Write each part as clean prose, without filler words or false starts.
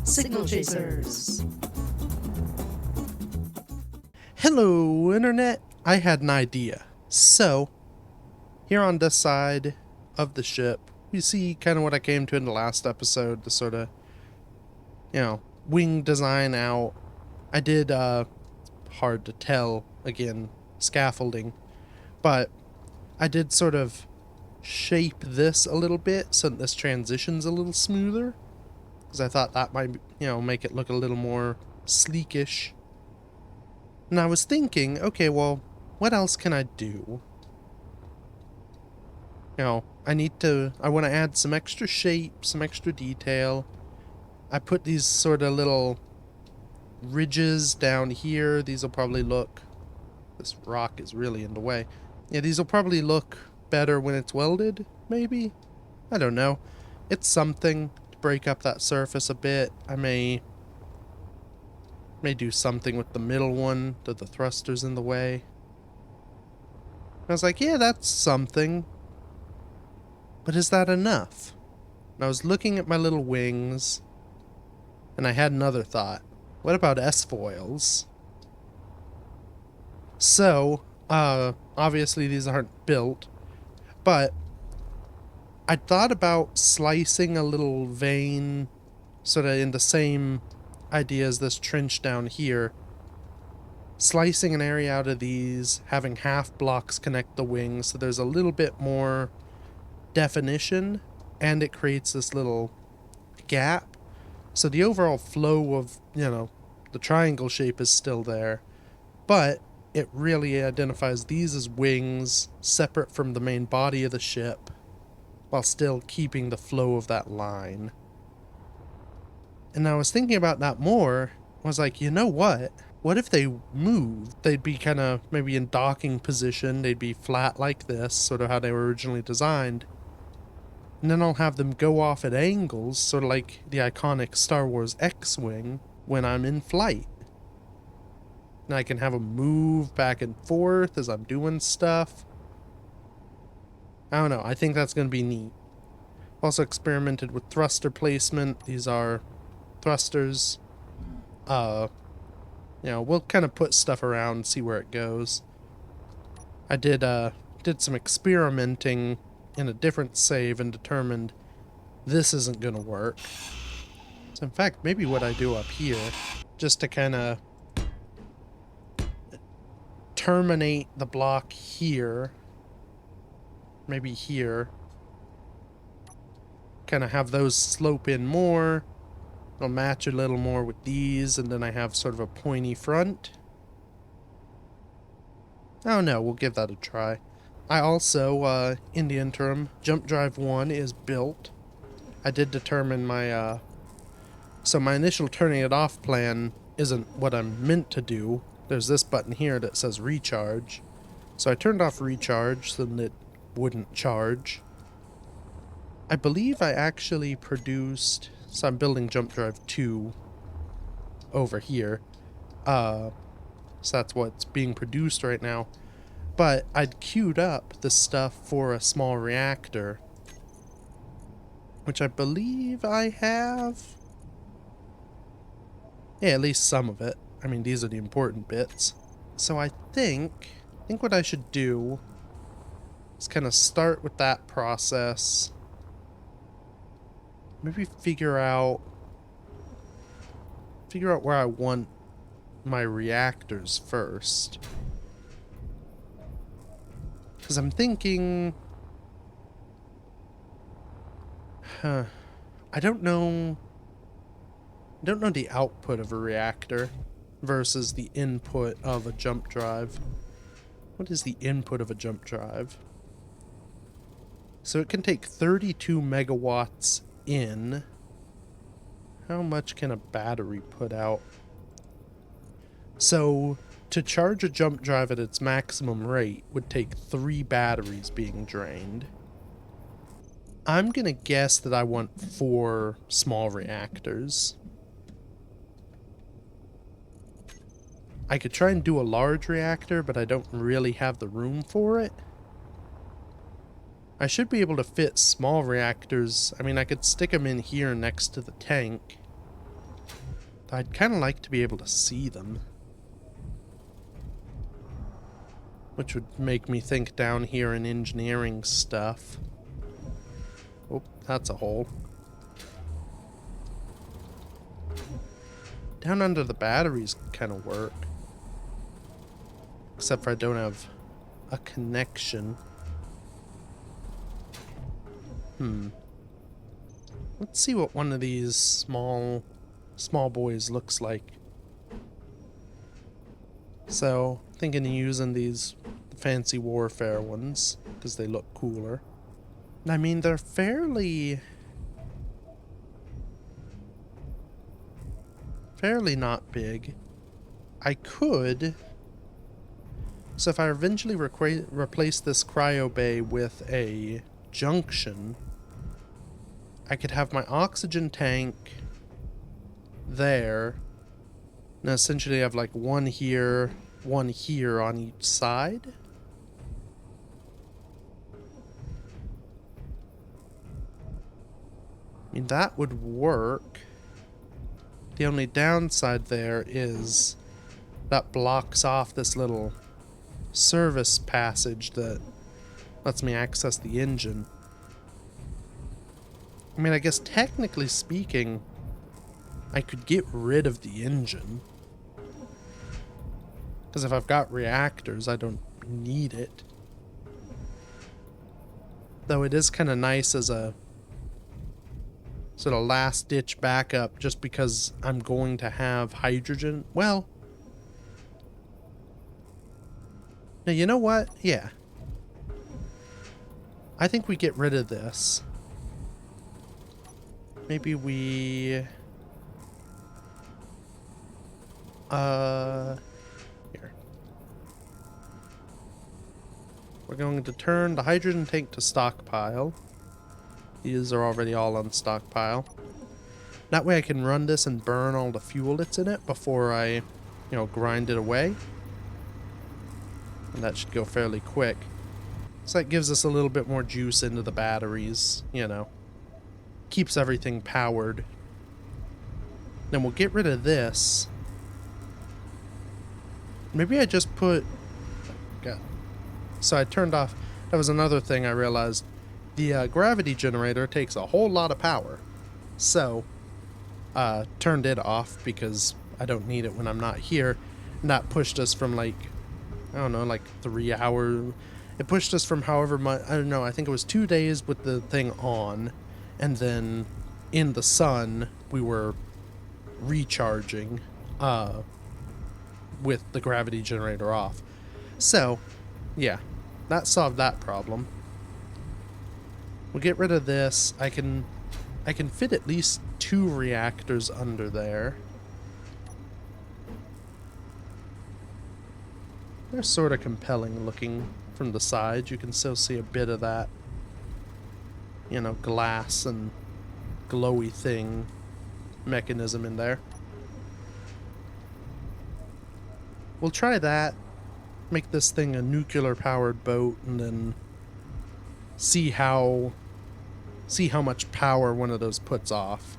Signal Chasers. Hello, Internet! I had an idea. So, here on this side of the ship, you see kind of what I came to in the last episode, the sort of, wing design out. I did, hard to tell, again, scaffolding, but I did sort of shape this a little bit so that this transition's a little smoother, because I thought that might, make it look a little more sleekish. And I was thinking, okay, well, what else can I do? I want to add some extra shape, some extra detail. I put these sort of little ridges down here. These will probably look... This rock is really in the way. Yeah, these will probably look better when it's welded, maybe? I don't know. It's something to break up that surface a bit. I may do something with the middle one, that the thruster's in the way. I was like, yeah, that's something. But is that enough? And I was looking at my little wings, and I had another thought. What about S-foils? So, obviously these aren't built, but I thought about slicing a little vein, sort of in the same idea as this trench down here. Slicing an area out of these, having half blocks connect the wings, so there's a little bit more definition, and it creates this little gap. So the overall flow of, the triangle shape is still there, but it really identifies these as wings separate from the main body of the ship, while still keeping the flow of that line. And I was thinking about that more. I was like, you know what? What if they moved? They'd be kind of maybe in docking position. They'd be flat like this, sort of how they were originally designed. And then I'll have them go off at angles, sort of like the iconic Star Wars X-Wing when I'm in flight. And I can have them move back and forth as I'm doing stuff. I don't know, I think that's going to be neat. Also experimented with thruster placement. These are thrusters. We'll kind of put stuff around and see where it goes. I did some experimenting in a different save and determined this isn't gonna work. So in fact, maybe what I do up here, just to kind of terminate the block here, maybe here, kind of have those slope in more. I'll match a little more with these, and then I have sort of a pointy front. I don't know, we'll give that a try. I also, in the interim, Jump Drive 1 is built. I did determine my, so my initial turning it off plan isn't what I'm meant to do. There's this button here that says recharge. So I turned off recharge so that it wouldn't charge. I believe I actually produced... So I'm building Jump Drive 2 over here. So that's what's being produced right now. But I'd queued up the stuff for a small reactor, which I believe I have. Yeah, at least some of it. I mean, these are the important bits. So I think what I should do is kind of start with that process. Maybe figure out where I want my reactors first. Because I'm thinking... I don't know the output of a reactor versus the input of a jump drive. What is the input of a jump drive? So it can take 32 megawatts in. How much can a battery put out? So to charge a jump drive at its maximum rate would take 3 batteries being drained. I'm gonna guess that I want 4 small reactors. I could try and do a large reactor, but I don't really have the room for it. I should be able to fit small reactors. I mean, I could stick them in here next to the tank. I'd kind of like to be able to see them. Which would make me think down here in engineering stuff. Oh, that's a hole. Down under the batteries kind of work. Except for I don't have a connection. Let's see what one of these small boys looks like. So, thinking of using these fancy warfare ones, because they look cooler. I mean, they're fairly not big. I could... So if I eventually replace this cryo bay with a junction, I could have my oxygen tank there. And essentially have like one here on each side. I mean, that would work. The only downside there is that blocks off this little service passage that lets me access the engine. I mean, I guess technically speaking, I could get rid of the engine. Because if I've got reactors, I don't need it. Though it is kind of nice as a sort of last-ditch backup, just because I'm going to have hydrogen. Well, now you know what? Yeah. I think we get rid of this. Maybe we... Here. We're going to turn the hydrogen tank to stockpile. These are already all on stockpile. That way I can run this and burn all the fuel that's in it before I, grind it away. And that should go fairly quick. So that gives us a little bit more juice into the batteries, Keeps everything powered. Then we'll get rid of this. Maybe I just put... God. So I turned off... That was another thing I realized. The gravity generator takes a whole lot of power. So, turned it off because I don't need it when I'm not here. And that pushed us from like 3 hours. It pushed us from however much, I don't know, I think it was 2 days with the thing on. And then in the sun, we were recharging with the gravity generator off. So, yeah, that solved that problem. We'll get rid of this. I can fit at least 2 reactors under there. They're sort of compelling looking from the side. You can still see a bit of that, glass and glowy thing mechanism in there. We'll try that. Make this thing a nuclear powered boat and then see how much power one of those puts off.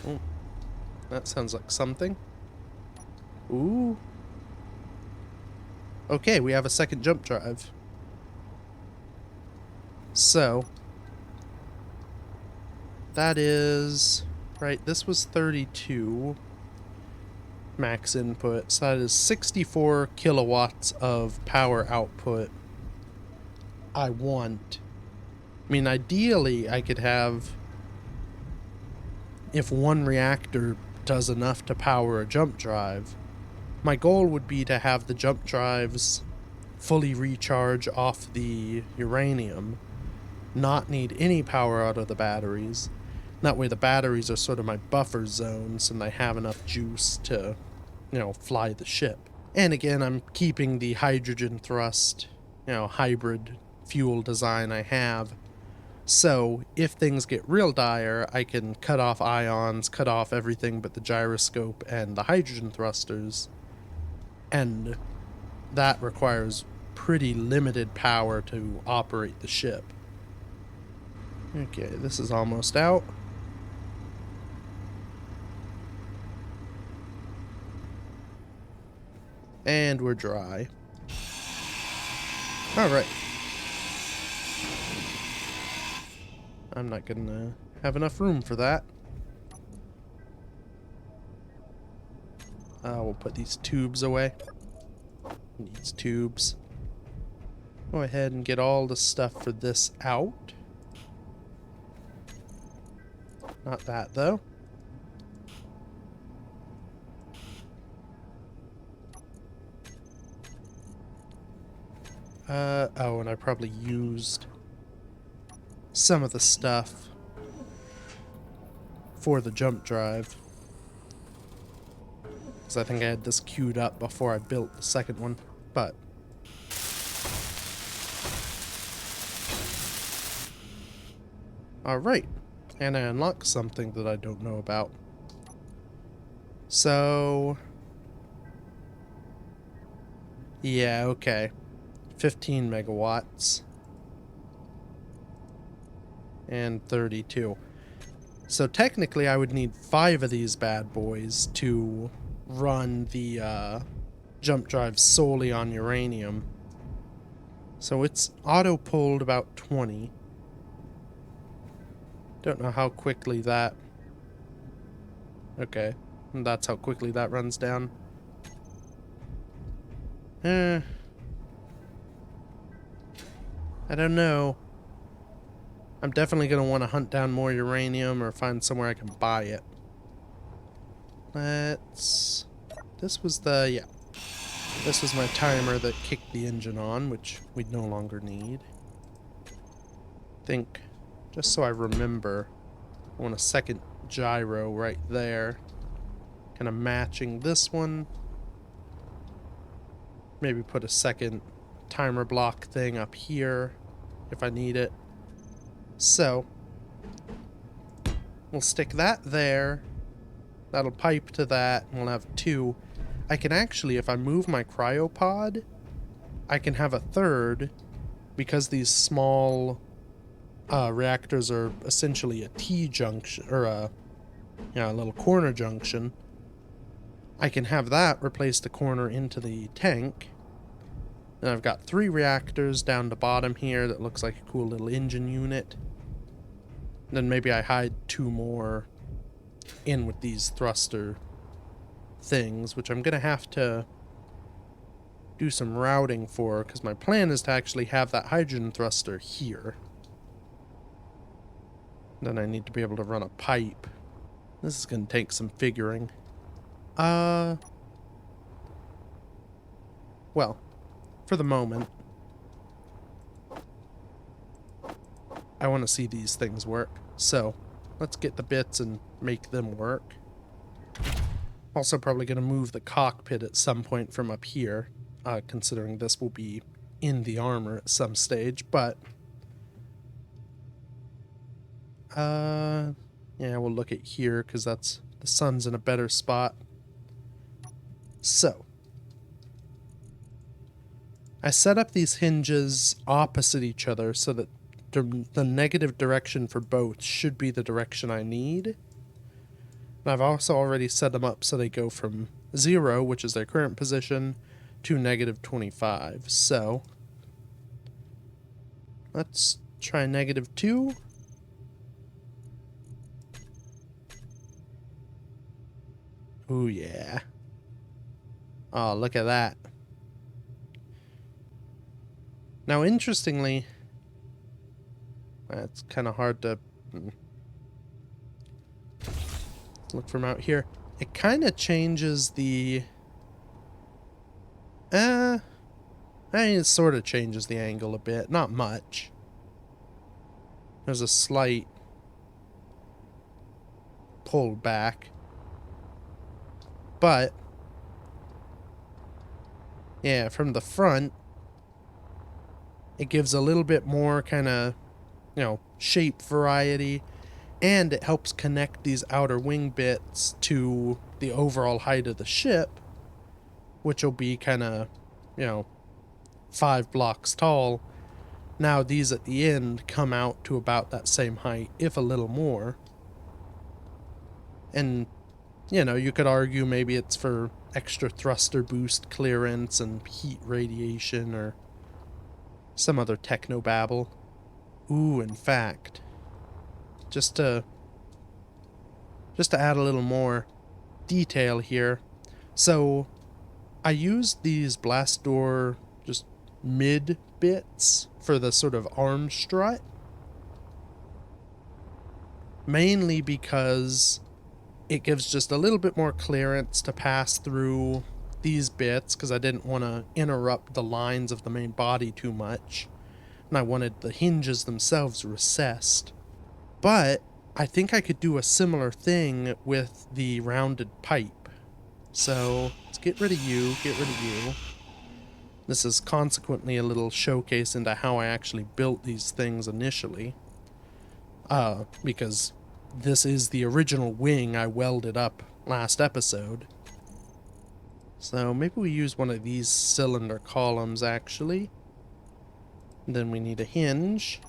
Oh, that sounds like something. Ooh. Okay, we have a second jump drive. So, that is... Right, this was 32 max input. So that is 64 kilowatts of power output. I want... I mean, ideally, I could have... If one reactor does enough to power a jump drive, my goal would be to have the jump drives fully recharge off the uranium, not need any power out of the batteries. That way the batteries are sort of my buffer zones and I have enough juice to, fly the ship. And again, I'm keeping the hydrogen thrust, hybrid fuel design I have. So if things get real dire, I can cut off ions, cut off everything but the gyroscope and the hydrogen thrusters. And that requires pretty limited power to operate the ship. Okay, this is almost out. And we're dry. Alright. I'm not gonna have enough room for that. We'll put these tubes away. Needs tubes. Go ahead and get all the stuff for this out. Not that, though. Oh, and I probably used some of the stuff for the jump drive. Because I think I had this queued up before I built the second one, but... Alright, and I unlocked something that I don't know about. So... yeah, okay. 15 megawatts. And 32. So technically I would need 5 of these bad boys to run the jump drive solely on uranium. So it's auto-pulled about 20. Don't know how quickly that... okay, and that's how quickly that runs down. I don't know. I'm definitely going to want to hunt down more uranium or find somewhere I can buy it. Let's... this was the... yeah. This was my timer that kicked the engine on, which we no longer need. I think, just so I remember, I want a second gyro right there. Kind of matching this one. Maybe put a second timer block thing up here if I need it. So, we'll stick that there. That'll pipe to that, and we'll have 2. I can actually, if I move my cryopod, I can have a third, because these small reactors are essentially a T-junction, or a little corner junction. I can have that replace the corner into the tank. And I've got 3 reactors down the bottom here that looks like a cool little engine unit. Then maybe I hide 2 more in with these thruster things, which I'm gonna have to do some routing for, because my plan is to actually have that hydrogen thruster here. Then I need to be able to run a pipe. This is gonna take some figuring. Well, for the moment, I want to see these things work. So, let's get the bits and make them work. Also probably going to move the cockpit at some point from up here, considering this will be in the armor at some stage, but... yeah, we'll look at here, because that's... the sun's in a better spot. So, I set up these hinges opposite each other so that the negative direction for both should be the direction I need. And I've also already set them up so they go from 0, which is their current position, to negative 25. So, let's try negative 2. Ooh, yeah. Oh, look at that. Now, interestingly, it's kind of hard to look from out here. It kind of changes the... I mean, it sort of changes the angle a bit. Not much. There's a slight pull back. But... yeah, from the front, it gives a little bit more kind of, shape variety, and it helps connect these outer wing bits to the overall height of the ship, which will be kind of, 5 blocks tall. Now these at the end come out to about that same height, if a little more. And You know, you could argue maybe it's for extra thruster boost clearance and heat radiation or some other technobabble. Ooh, in fact, just to add a little more detail here. So I used these blast door just mid bits for the sort of arm strut, mainly because it gives just a little bit more clearance to pass through these bits, because I didn't want to interrupt the lines of the main body too much, and I wanted the hinges themselves recessed. But I think I could do a similar thing with the rounded pipe. So let's get rid of you, get rid of you. This is consequently a little showcase into how I actually built these things initially. Because this is the original wing I welded up last episode. So maybe we use one of these cylinder columns actually. And then we need a hinge.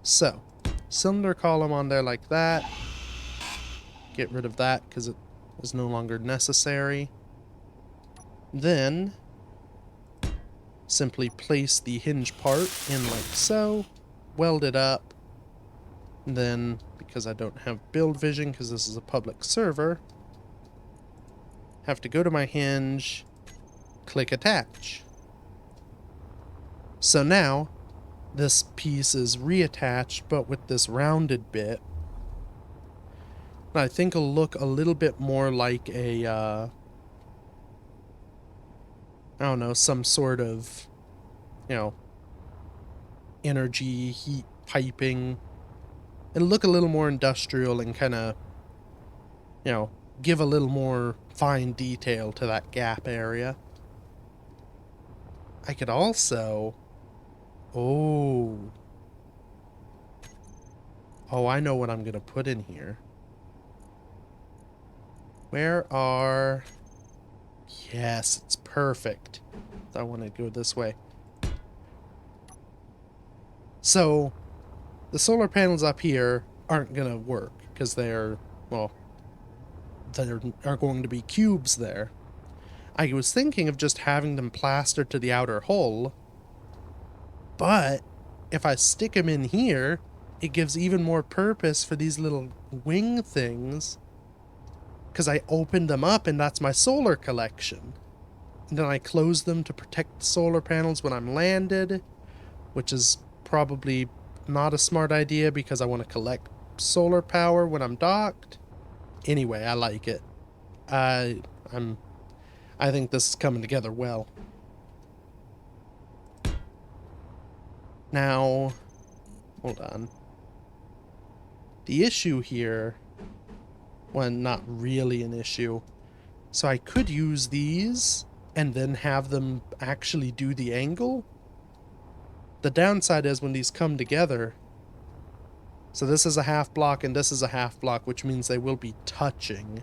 So, cylinder column on there like that. Get rid of that because it is no longer necessary. Then, simply place the hinge part in like so. Weld it up. And then, because I don't have build vision because this is a public server, have to go to my hinge, click attach. So now, this piece is reattached, but with this rounded bit. I think it'll look a little bit more like a, I don't know, some sort of, you know, energy, heat piping. It'll look a little more industrial and kind of, you know, give a little more fine detail to that gap area. I could also... Oh, I know what I'm going to put in here. Where are... Yes, it's perfect. I want to go this way. So, the solar panels up here aren't going to work because they're, well, there are going to be cubes there. I was thinking of just having them plastered to the outer hull, but if I stick them in here, it gives even more purpose for these little wing things, because I opened them up and that's my solar collection. And then I close them to protect the solar panels when I'm landed, which is probably not a smart idea because I want to collect solar power when I'm docked. Anyway, I like it. I think this is coming together well. Now, hold on. The issue here, well, not really an issue. So I could use these and then have them actually do the angle. The downside is when these come together, so this is a half block and this is a half block, which means they will be touching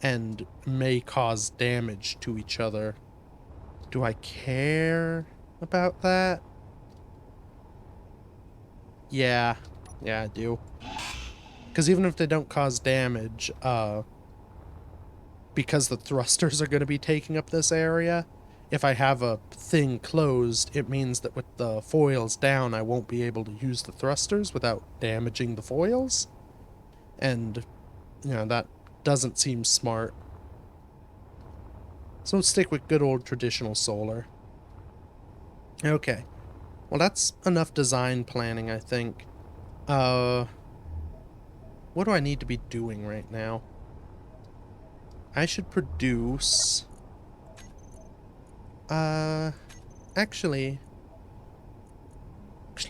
and may cause damage to each other. Do I care about that? Yeah, I do. Because even if they don't cause damage, because the thrusters are going to be taking up this area, if I have a thing closed, it means that with the foils down, I won't be able to use the thrusters without damaging the foils. And, you know, that doesn't seem smart. So let's stick with good old traditional solar. Okay. Well, that's enough design planning, I think. What do I need to be doing right now? I should produce... Actually,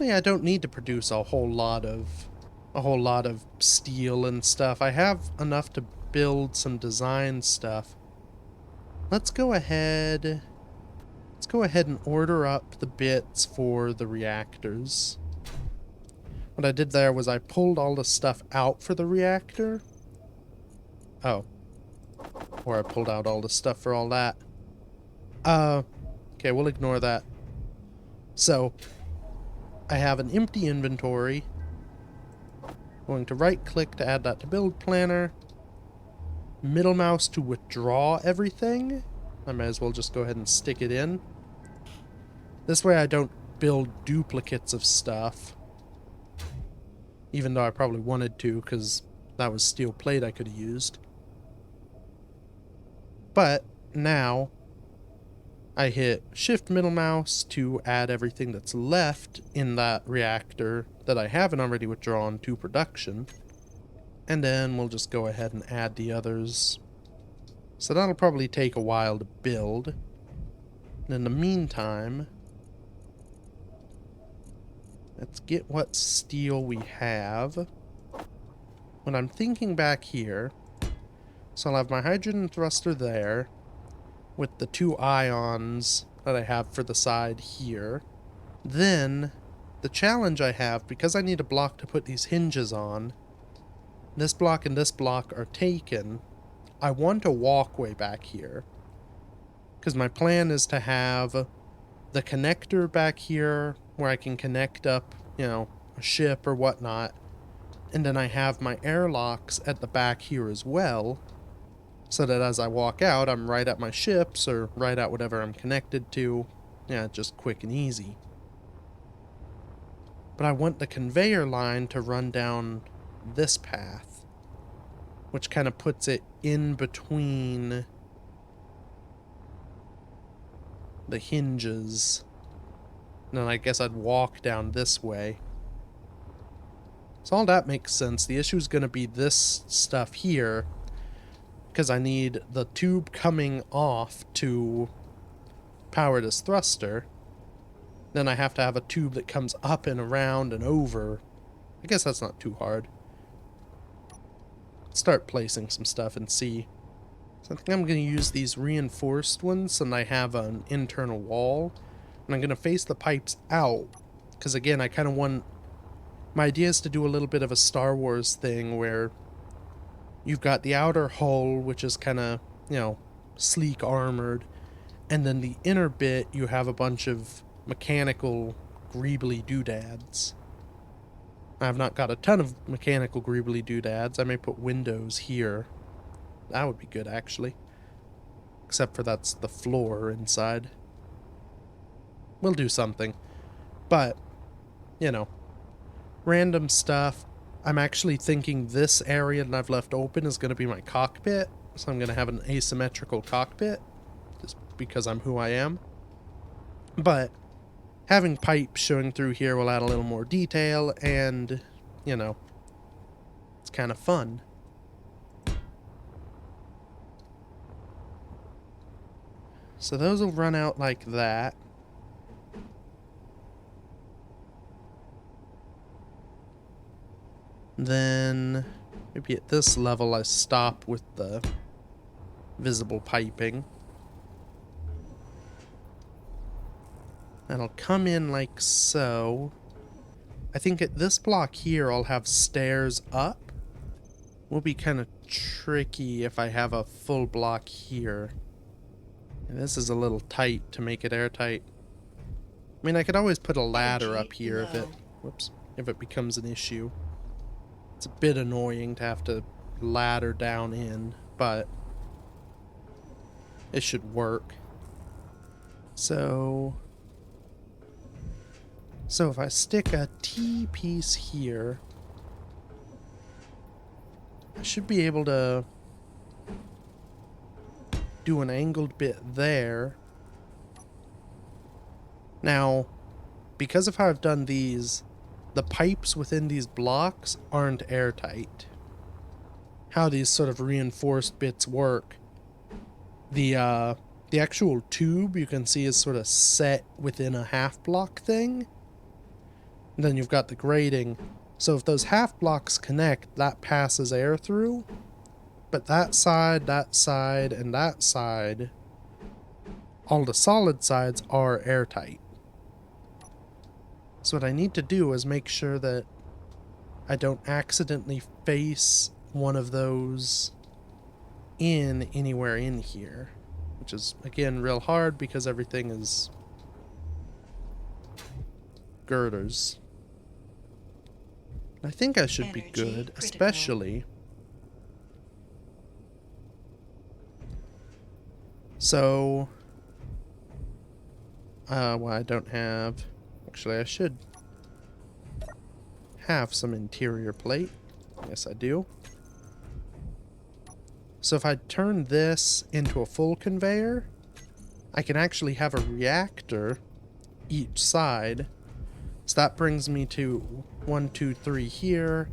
I don't need to produce a whole lot of steel and stuff. I have enough to build some design stuff. Let's go ahead and order up the bits for the reactors. What I did there was I pulled all the stuff out for the reactor. Oh. Or I pulled out all the stuff for all that. Okay, we'll ignore that. So, I have an empty inventory. Going to right click to add that to build planner. Middle mouse to withdraw everything. I might as well just go ahead and stick it in. This way I don't build duplicates of stuff. Even though I probably wanted to, because that was steel plate I could have used. But now I hit shift middle mouse to add everything that's left in that reactor that I haven't already withdrawn to production. And then we'll just go ahead and add the others. So that'll probably take a while to build. And in the meantime, let's get what steel we have. When I'm thinking back here, so I'll have my hydrogen thruster there, with the 2 ions that I have for the side here. Then, the challenge I have, because I need a block to put these hinges on, this block and this block are taken. I want a walkway back here. Because my plan is to have the connector back here, where I can connect up, you know, a ship or whatnot. And then I have my airlocks at the back here as well, so that as I walk out, I'm right at my ships, or right at whatever I'm connected to. Yeah, just quick and easy. But I want the conveyor line to run down this path, which kind of puts it in between the hinges. And then I guess I'd walk down this way. So all that makes sense. The issue is going to be this stuff here, because I need the tube coming off to power this thruster. Then I have to have a tube that comes up and around and over. I guess that's not too hard. Let's start placing some stuff and see. So I think I'm going to use these reinforced ones, and I have an internal wall. And I'm going to face the pipes out, because again, I kind of want... My idea is to do a little bit of a Star Wars thing where you've got the outer hull, which is kind of, you know, sleek armored, and then the inner bit you have a bunch of mechanical greebly doodads. I've not got a ton of mechanical greebly doodads. I may put windows here. That would be good, actually. Except for that's the floor inside. We'll do something. But, you know, random stuff. I'm actually thinking this area that I've left open is going to be my cockpit. So I'm going to have an asymmetrical cockpit, just because I'm who I am. But having pipes showing through here will add a little more detail, and, you know, it's kind of fun. So those will run out like that. Then maybe at this level I stop with the visible piping. That'll come in like so. I think at this block here I'll have stairs up. Will be kind of tricky if I have a full block here. And this is a little tight to make it airtight. I mean, I could always put a ladder up here if it, if it becomes an issue. It's a bit annoying to have to ladder down in, but it should work. So if I stick a T piece here, I should be able to do an angled bit there. Now, because of how I've done these, the pipes within these blocks aren't airtight. How these sort of reinforced bits work, the actual tube you can see is sort of set within a half block thing. And then you've got the grating. So if those half blocks connect, that passes air through. But that side, and that side, all the solid sides are airtight. So what I need to do is make sure that I don't accidentally face one of those in anywhere in here. Which is, again, real hard because everything is girders. I think I should be Energy good, critical. especially. So, well, I don't have... Actually, I should have some interior plate. Yes, I do. So if I turn this into a full conveyor, I can actually have a reactor each side. So that brings me to 1, 2, 3 here,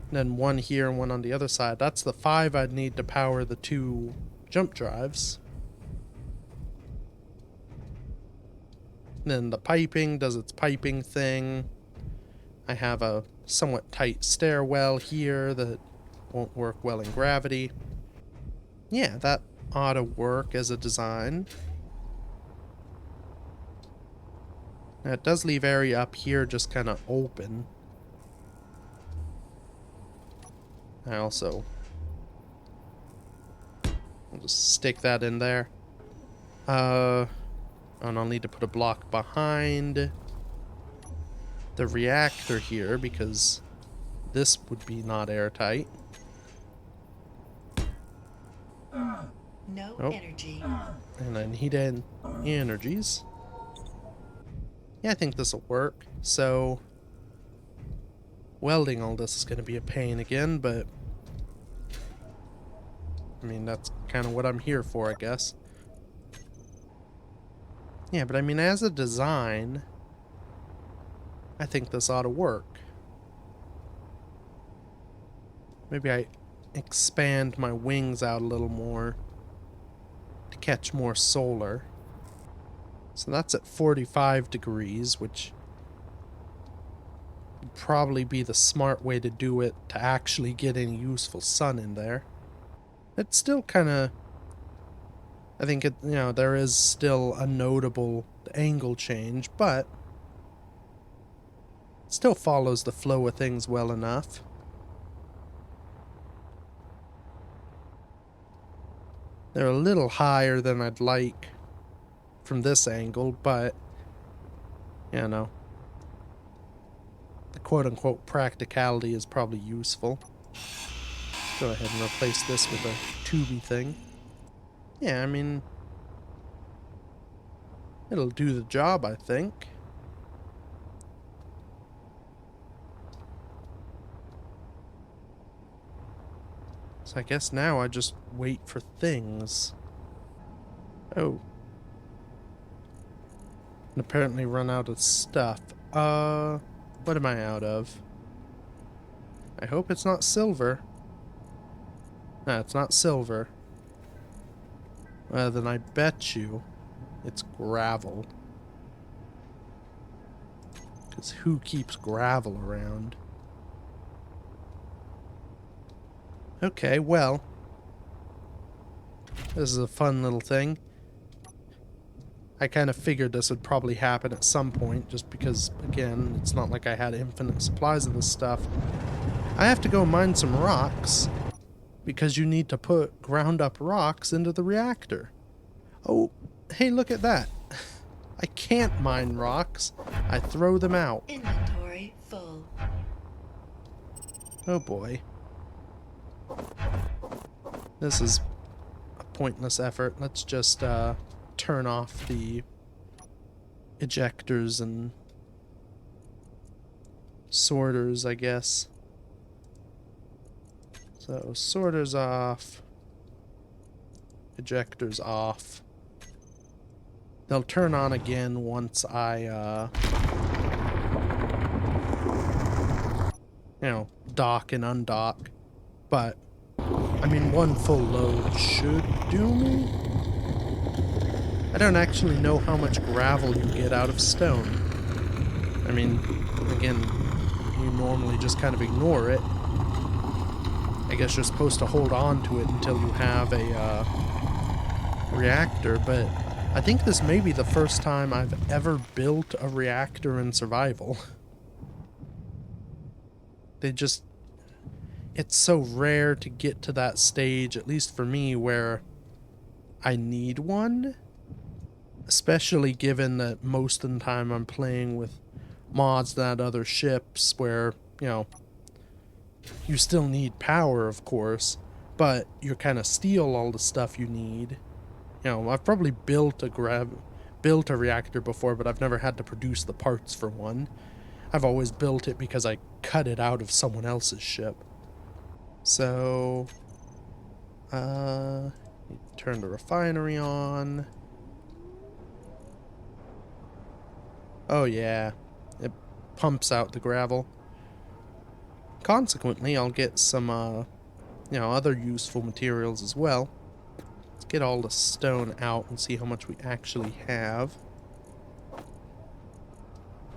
and then 1 here and 1 on the other side. That's the 5 I'd need to power the 2 jump drives. And then the piping does its piping thing. I have a somewhat tight stairwell here that won't work well in gravity. Yeah, that ought to work as a design. Now, it does leave area up here just kind of open. I'll just stick that in there. And I'll need to put a block behind the reactor here because this would be not airtight. No energy. And I need energies. Yeah, I think this will work. So, welding all this is going to be a pain again, but I mean, that's kind of what I'm here for, I guess. Yeah, but I mean, as a design, I think this ought to work. Maybe I expand my wings out a little more to catch more solar. So that's at 45 degrees, which would probably be the smart way to do it to actually get any useful sun in there. It's still kind of... I think it, there is still a notable angle change, but it still follows the flow of things well enough. They're a little higher than I'd like from this angle, but, the quote-unquote practicality is probably useful. Let's go ahead and replace this with a tubey thing. Yeah, I mean, it'll do the job, I think. So I guess now I just wait for things. Oh. And apparently run out of stuff. What am I out of? I hope it's not silver. No, it's not silver. Well, then I bet you it's gravel. Because who keeps gravel around? Okay, well. This is a fun little thing. I kind of figured this would probably happen at some point, just because, again, it's not like I had infinite supplies of this stuff. I have to go mine some rocks, because you need to put ground-up rocks into the reactor. Oh, hey, look at that. I can't mine rocks. I throw them out. Inventory full. Oh boy. This is a pointless effort. Let's just turn off the ejectors and sorters, I guess. So sorters off. Ejectors off. They'll turn on again once I dock and undock. But I mean, one full load should do me. I don't actually know how much gravel you get out of stone. I mean, again, you normally just kind of ignore it. I guess you're supposed to hold on to it until you have a reactor, but I think this may be the first time I've ever built a reactor in survival. It's so rare to get to that stage, at least for me, where I need one. Especially given that most of the time I'm playing with mods that other ships where, You still need power, of course, but you kind of steal all the stuff you need. You know, I've probably built a reactor before, but I've never had to produce the parts for one. I've always built it because I cut it out of someone else's ship. So, turn the refinery on. Oh yeah, it pumps out the gravel. Consequently, I'll get some, other useful materials as well. Let's get all the stone out and see how much we actually have.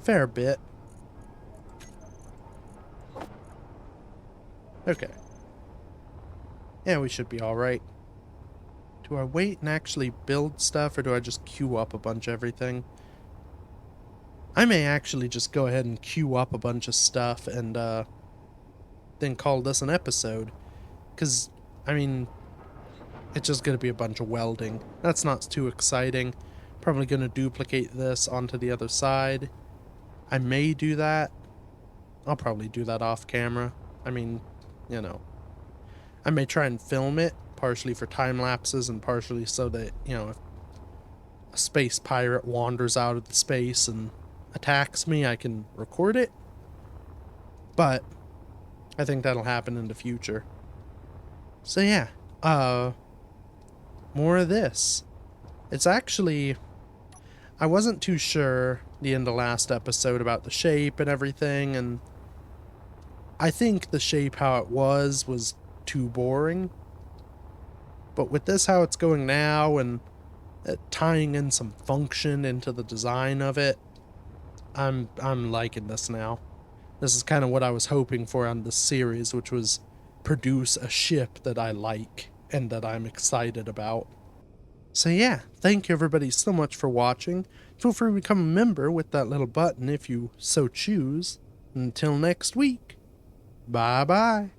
Fair bit. Okay. Yeah, we should be alright. Do I wait and actually build stuff, or do I just queue up a bunch of everything? I may actually just go ahead and queue up a bunch of stuff and, then call this an episode. Because, I mean, it's just going to be a bunch of welding. That's not too exciting. Probably going to duplicate this onto the other side. I may do that. I'll probably do that off camera. I mean, you know. I may try and film it, partially for time lapses and partially so that, if a space pirate wanders out of the space and attacks me, I can record it. But I think that'll happen in the future. So yeah, more of this. It's actually, I wasn't too sure in the last episode about the shape and everything, and I think the shape how it was too boring. But with this how it's going now and tying in some function into the design of it, I'm liking this now. This is kind of what I was hoping for on this series, which was produce a ship that I like and that I'm excited about. So yeah, thank you everybody so much for watching. Feel free to become a member with that little button if you so choose. Until next week, bye bye.